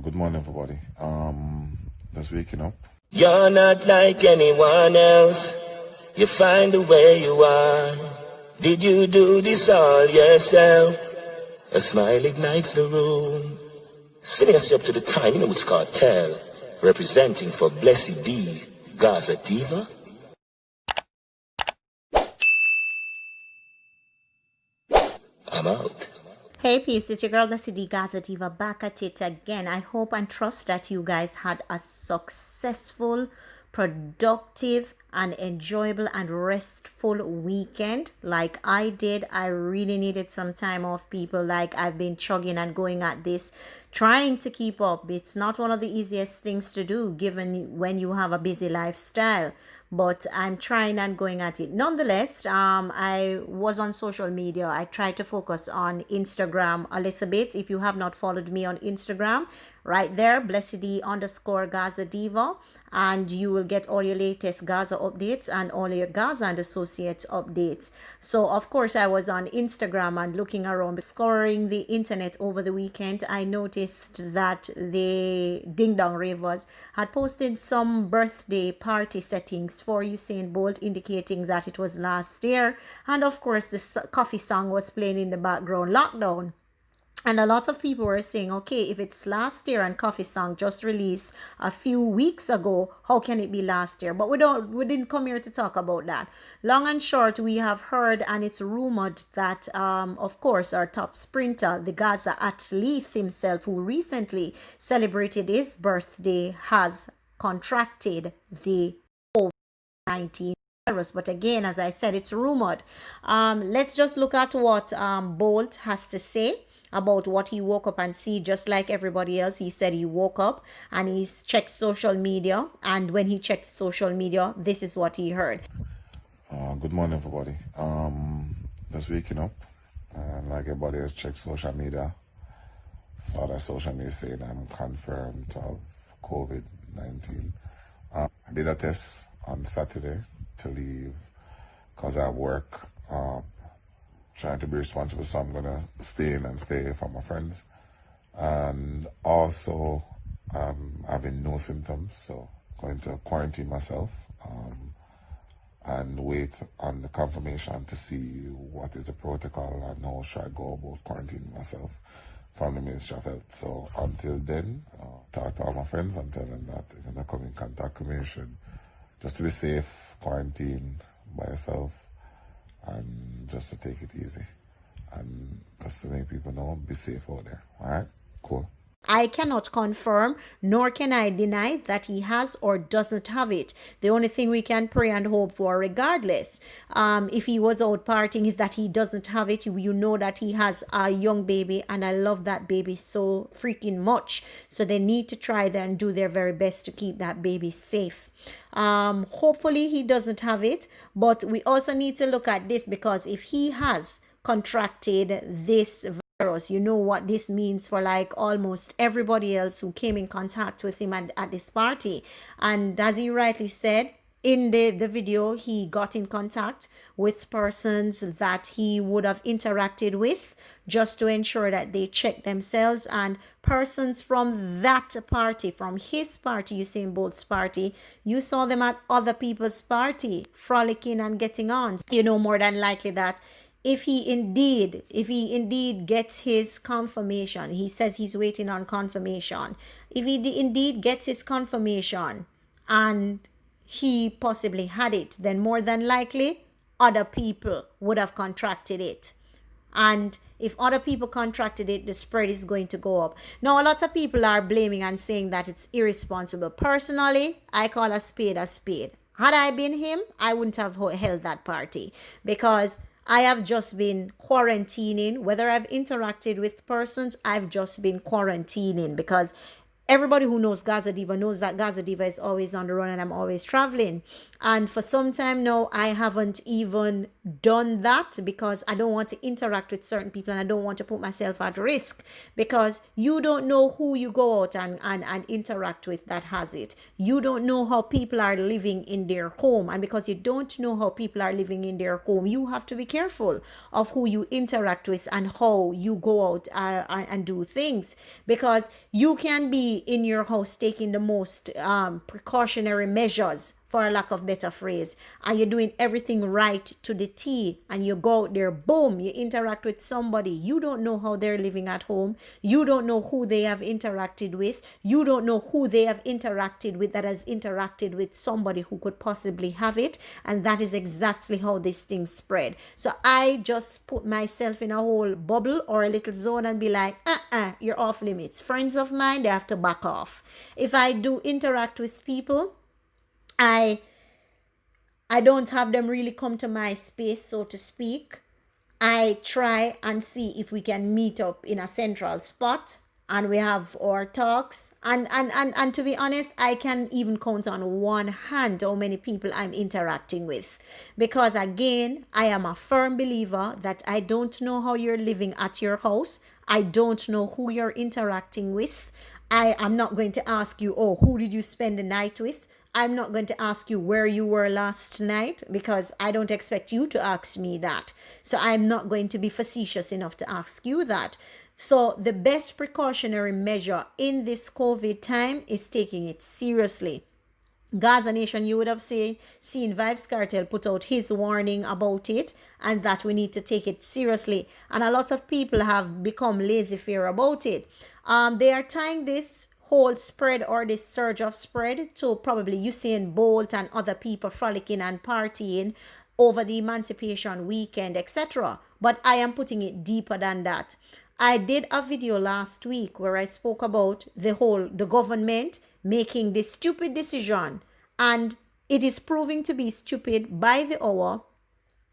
Good morning, everybody. Just waking up. You're not like anyone else. You find the way you are. Did you do this all yourself? A smile ignites the room. Sitting us up to the time, you know it's cartel. Representing for BlessydGazaDiva. I'm out. Hey peeps, it's your girl BlessydGazaDiva back at it again. I hope and trust that you guys had a successful, productive, and enjoyable and restful weekend like I did. I really needed some time off, people. Like, I've been chugging and going at this, trying to keep up. It's not one of the easiest things to do given when you have a busy lifestyle, but I'm trying and going at it. Nonetheless, I was on social media. I tried to focus on Instagram a little bit. If you have not followed me on Instagram, right there, Blessedy_GazaDiva, and you will get all your latest Gaza updates and all your Gaza and associate updates. So of course I was on Instagram and looking around, scouring the internet over the weekend. I noticed that the Ding Dong Ravers had posted some birthday party settings for Usain Bolt, indicating that it was last year. And of course the coffee song was playing in the background. Lockdown. And a lot of people were saying, okay, if it's last year and Coffee Song just released a few weeks ago, how can it be last year? But we didn't come here to talk about that. Long and short, we have heard, and it's rumored that, of course, our top sprinter, the Gaza athlete himself, who recently celebrated his birthday, has contracted the COVID-19 virus. But again, as I said, it's rumored. Let's just look at what Bolt has to say about what he woke up and see. Just like everybody else, he said he woke up and he's checked social media, and when he checked social media, this is what he heard. Good morning, everybody. Just waking up, and like everybody else, checked social media. Saw that social media saying I'm confirmed of COVID-19. I did a test on Saturday to leave because I have work. Trying to be responsible, so I'm gonna stay in and stay from my friends, and also having no symptoms, so going to quarantine myself and wait on the confirmation to see what is the protocol and how should I go about quarantining myself from the Ministry of Health. So until then, talk to all my friends and tell them that if they come in contact with me, just to be safe, quarantine by yourself, and just to take it easy, and just to make people know, be safe out there. All right, cool. I cannot confirm nor can I deny that he has or doesn't have it. The only thing we can pray and hope for, regardless, if he was out partying, is that he doesn't have it. You know that he has a young baby, and I love that baby so freaking much. So they need to try and do their very best to keep that baby safe. Hopefully he doesn't have it, but we also need to look at this, because if he has contracted this virus, you know what this means for like almost everybody else who came in contact with him at this party. And as he rightly said in the video, he got in contact with persons that he would have interacted with just to ensure that they check themselves, and persons from that party, from his party, Usain Bolt's party, you saw them at other people's party frolicking and getting on. You know, more than likely that if he indeed gets his confirmation, he says he's waiting on confirmation. If he indeed gets his confirmation and he possibly had it, then more than likely other people would have contracted it. And if other people contracted it, the spread is going to go up. Now, a lot of people are blaming and saying that it's irresponsible. Personally, I call a spade a spade. Had I been him, I wouldn't have held that party, because I have just been quarantining. Whether I've interacted with persons, I've just been quarantining, because everybody who knows Gaza Diva knows that Gaza Diva is always on the run and I'm always traveling. And for some time now, I haven't even done that because I don't want to interact with certain people and I don't want to put myself at risk, because you don't know who you go out and interact with that has it. You don't know how people are living in their home. And because you don't know how people are living in their home, you have to be careful of who you interact with and how you go out and do things, because you can be in your house taking the most precautionary measures, for a lack of better phrase, and you're doing everything right to the T, and you go out there, boom, you interact with somebody. You don't know how they're living at home. You don't know who they have interacted with. You don't know who they have interacted with that has interacted with somebody who could possibly have it. And that is exactly how this thing spread. So I just put myself in a whole bubble or a little zone and be like, you're off limits. Friends of mine, they have to back off. If I do interact with people, I don't have them really come to my space, so to speak. I try and see if we can meet up in a central spot and we have our talks. And to be honest, I can even count on one hand how many people I'm interacting with. Because again, I am a firm believer that I don't know how you're living at your house. I don't know who you're interacting with. I am not going to ask you, oh, who did you spend the night with? I'm not going to ask you where you were last night, because I don't expect you to ask me that. So I'm not going to be facetious enough to ask you that. So the best precautionary measure in this COVID time is taking it seriously. Gaza Nation, you would have seen Vibes Cartel put out his warning about it, and that we need to take it seriously. And a lot of people have become laissez-faire about it. They are tying this whole spread or this surge of spread to probably Usain Bolt and other people frolicking and partying over the Emancipation Weekend, etc. But I am putting it deeper than that. I did a video last week where I spoke about the government making this stupid decision, and it is proving to be stupid by the hour,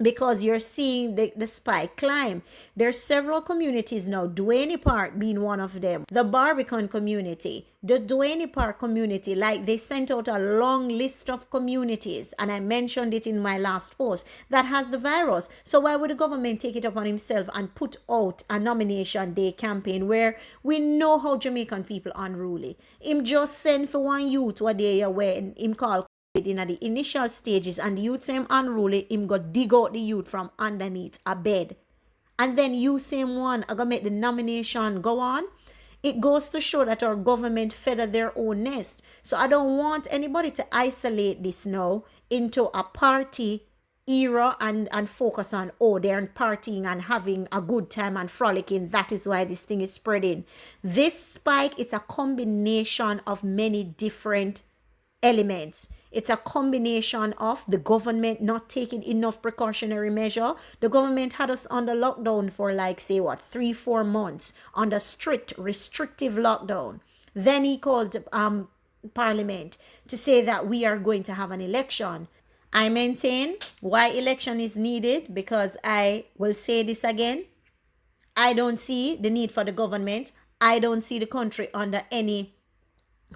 because you're seeing the spike climb. There's several communities now, Duane Park being one of them, the Barbican community, the Duane Park community. Like, they sent out a long list of communities, and I mentioned it in my last post, that has the virus. So why would the government take it upon himself and put out a nomination day campaign where we know how Jamaican people unruly? Him just send for one youth what day where him call in the initial stages, and the youth same unruly, him go dig out the youth from underneath a bed, and then you same one are gonna make the nomination go on. It goes to show that our government feather their own nest. So I don't want anybody to isolate this now into a party era and focus on, oh, they're partying and having a good time and frolicking. That is why this thing is spreading. This spike is a combination of many different elements. It's a combination of the government not taking enough precautionary measure. The government had us under lockdown for 3-4 months, under strict restrictive lockdown. Then he called Parliament to say that we are going to have an election. I maintain why election is needed, because I will say this again, I don't see the need for the government. I don't see the country under any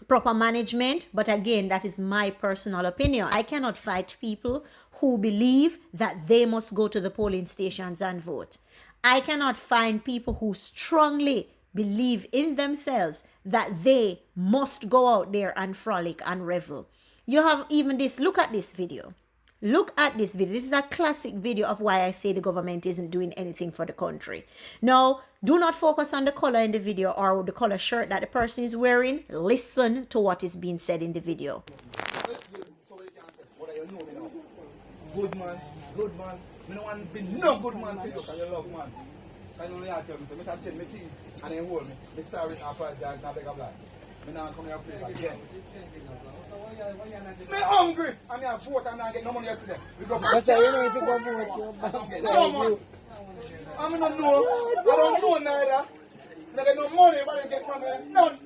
proper management. But again, that is my personal opinion. I cannot fight people who believe that they must go to the polling stations and vote. I cannot find people who strongly believe in themselves that they must go out there and frolic and revel. You have even this, look at this video. Look at this video. This is a classic video of why I say the government isn't doing anything for the country. Now, do not focus on the color in the video or the color shirt that the person is wearing. Listen to what is being said in the video. Good man, good man. I don't want to be no good man to you because you love man. I know you have to tell me, so I change my teeth and then hold me. I'm sorry, I apologize, I beg a black. I'm not coming here to play again. I'm hungry and I have vote and I get no money yesterday. But you know if you go vote, you no man. I don't know. I don't know neither. I get no money, but I get money. None.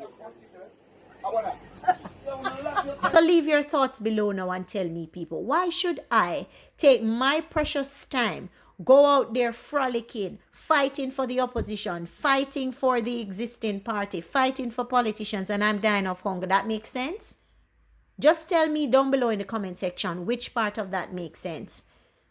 I want that. So leave your thoughts below now and tell me, people, why should I take my precious time go out there frolicking, fighting for the opposition, fighting for the existing party, fighting for politicians, and I'm dying of hunger. That makes sense? Just tell me down below in the comment section which part of that makes sense.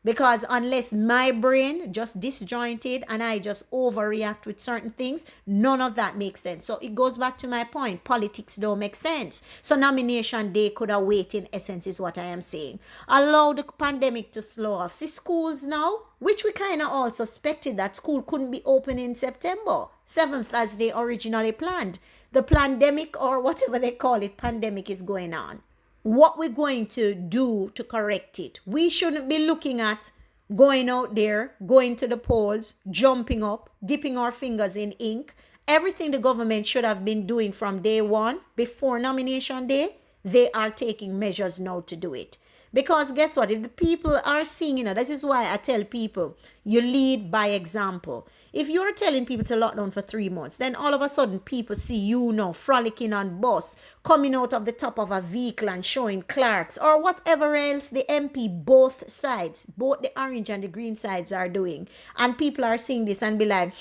Because unless my brain just disjointed and I just overreact with certain things, none of that makes sense. So it goes back to my point. Politics don't make sense. So nomination day could have waited, in essence, is what I am saying. Allow the pandemic to slow off. See, schools now, which we kind of all suspected that school couldn't be open in September 7th as they originally planned. The pandemic, or whatever they call it, pandemic is going on. What we're going to do to correct it. We shouldn't be looking at going out there, going to the polls, jumping up, dipping our fingers in ink. Everything the government should have been doing from day one, before nomination day, they are taking measures now to do it. Because guess what? If the people are seeing, this is why I tell people, you lead by example. If you're telling people to lock down for 3 months, then all of a sudden people see you now frolicking on bus, coming out of the top of a vehicle and showing Clarks or whatever else the MP, both sides, both the orange and the green sides are doing. And people are seeing this and be like,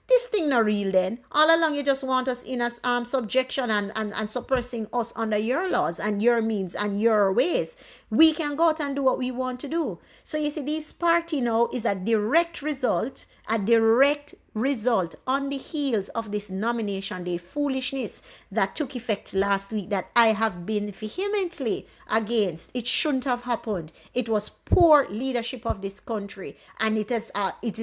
this thing not real then. All along you just want us in as subjection and suppressing us under your laws and your means and your ways. We can go out and do what we want to do. So you see, this party now is a direct result on the heels of this nomination day foolishness that took effect last week that I have been vehemently against. It shouldn't have happened. It was poor leadership of this country, and it is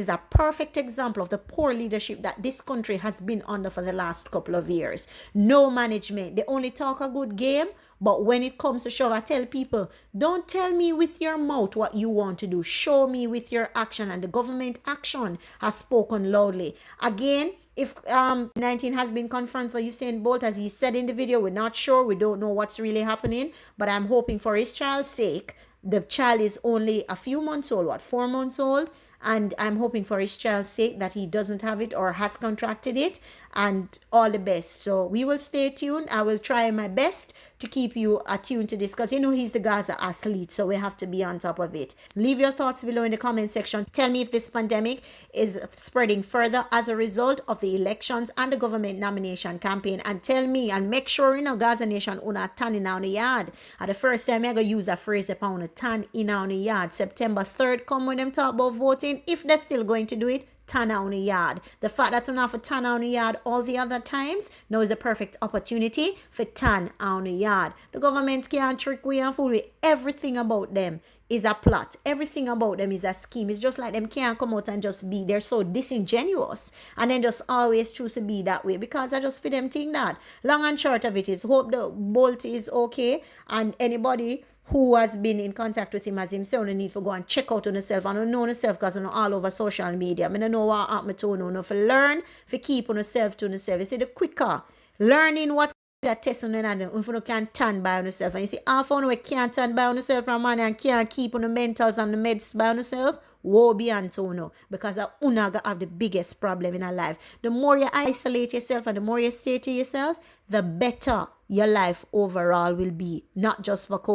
a perfect example of the poor leadership that this country has been under for the last couple of years. No management. They only talk a good game, but when it comes to shove, I tell people, don't tell me with your mouth what you want to do. Show me with your action. And the government action has spoken loudly. Again, if 19 has been confirmed for Usain Bolt, as he said in the video, we're not sure. We don't know what's really happening. But I'm hoping for his child's sake. The child is only a few months old, 4 months old? And I'm hoping for his child's sake that he doesn't have it or has contracted it, and all the best. So we will stay tuned. I will try my best to keep you attuned to this, because he's the Gaza athlete, so we have to be on top of it. Leave your thoughts below in the comment section. Tell me if this pandemic is spreading further as a result of the elections and the government nomination campaign, and tell me, and make sure Gaza Nation una tan in on the yard. At the first time I go use a phrase upon a tan in on the yard. September 3rd come when them talk about voting. If they're still going to do it, tan on the yard. The fact that you not for tan on the yard all the other times, now is a perfect opportunity for tan on the yard. The government can't trick we and fool with. Everything about them is a plot. Everything about them is a scheme. It's just like them can't come out and just be. They're so disingenuous and then just always choose to be that way, because I just feel them think that. Long and short of it is, hope the Bolt is okay, and anybody who has been in contact with him as himself, need to go and check out on yourself and know yourself, because all over social media. I don't know what happened to you. For learn, for keep on yourself to yourself. You see, the quicker learning what that test on another, if you can stand by on yourself. And you see, half of you can't stand by on yourself from money and can't keep on the mentals and the meds by on yourself. Woe be unto you, because unaga have the biggest problem in our life. The more you isolate yourself and the more you stay to yourself, the better your life overall will be, not just for COVID.